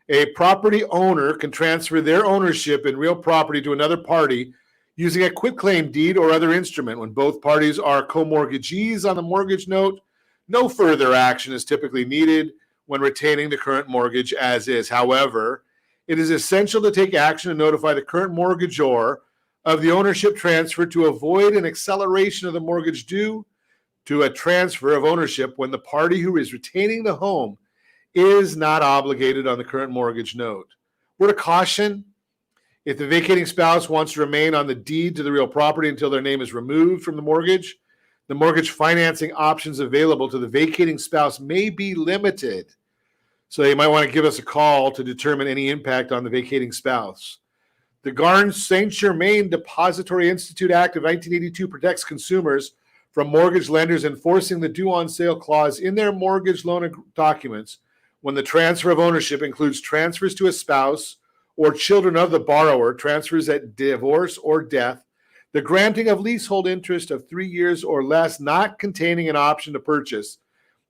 A property owner can transfer their ownership in real property to another party using a quitclaim deed or other instrument. When both parties are co-mortgagees on the mortgage note, no further action is typically needed when retaining the current mortgage as is. However, it is essential to take action and notify the current mortgagor of the ownership transfer to avoid an acceleration of the mortgage due to a transfer of ownership when the party who is retaining the home is not obligated on the current mortgage note. Word of caution: if the vacating spouse wants to remain on the deed to the real property until their name is removed from the mortgage financing options available to the vacating spouse may be limited. So you might want to give us a call to determine any impact on the vacating spouse. The Garn St. Germain Depository Institute Act of 1982 protects consumers from mortgage lenders enforcing the due on sale clause in their mortgage loan documents when the transfer of ownership includes transfers to a spouse or children of the borrower, transfers at divorce or death, the granting of leasehold interest of 3 years or less not containing an option to purchase,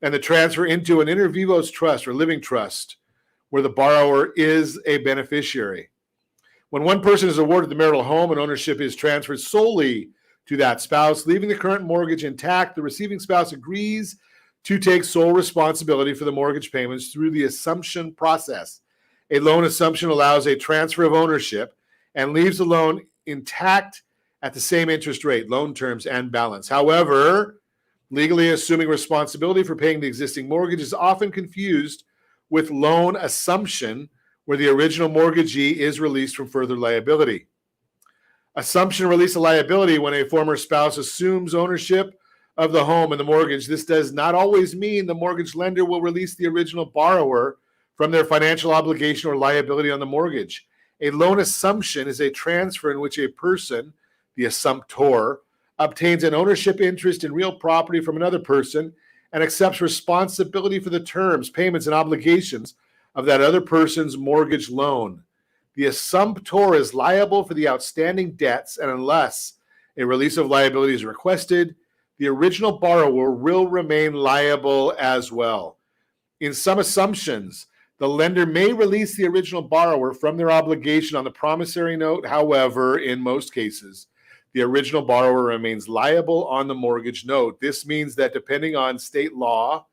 and the transfer into an inter vivos trust or living trust where the borrower is a beneficiary. When one person is awarded the marital home and ownership is transferred solely to that spouse, leaving the current mortgage intact, the receiving spouse agrees to take sole responsibility for the mortgage payments through the assumption process. A loan assumption allows a transfer of ownership and leaves the loan intact at the same interest rate, loan terms, and balance. However, legally assuming responsibility for paying the existing mortgage is often confused with loan assumption, where the original mortgagee is released from further liability. Assumption release of liability when a former spouse assumes ownership of the home and the mortgage. This does not always mean the mortgage lender will release the original borrower from their financial obligation or liability on the mortgage. A loan assumption is a transfer in which a person, the assumptor, obtains an ownership interest in real property from another person and accepts responsibility for the terms, payments, and obligations of that other person's mortgage loan. The assumptor is liable for the outstanding debts, and unless a release of liability is requested, the original borrower will remain liable as well. In some assumptions, the lender may release the original borrower from their obligation on the promissory note. However, in most cases, the original borrower remains liable on the mortgage note. This means that depending on state law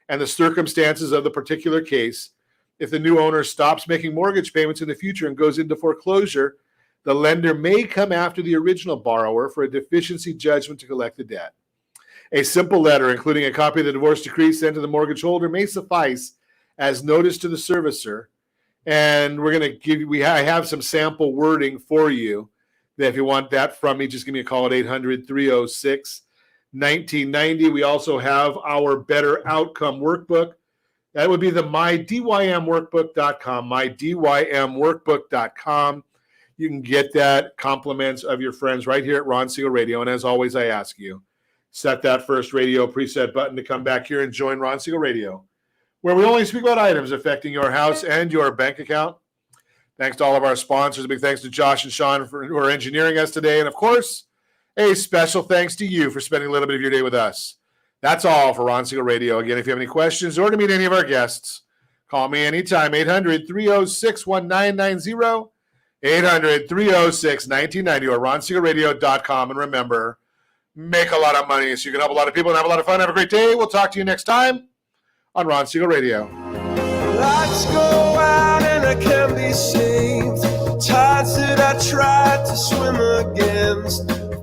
and the circumstances of the particular case, if the new owner stops making mortgage payments in the future and goes into foreclosure, the lender may come after the original borrower for a deficiency judgment to collect the debt. A simple letter, including a copy of the divorce decree sent to the mortgage holder, may suffice as notice to the servicer. And we're going to I have some sample wording for you. That if you want that from me, just give me a call at 800-306-1990. We also have our Better Outcome Workbook. That would be the mydymworkbook.com, mydymworkbook.com. You can get that, compliments of your friends right here at Ron Siegel Radio. And as always, I ask you, set that first radio preset button to come back here and join Ron Siegel Radio, where we only speak about items affecting your house and your bank account. Thanks to all of our sponsors. A big thanks to Josh and Sean who are engineering us today. And, of course, a special thanks to you for spending a little bit of your day with us. That's all for Ron Siegel Radio. Again, if you have any questions or to meet any of our guests, call me anytime, 800-306-1990, 800-306-1990, or ronsiegelradio.com. And remember, make a lot of money so you can help a lot of people and have a lot of fun. Have a great day. We'll talk to you next time on Ron Siegel Radio. Let's go out.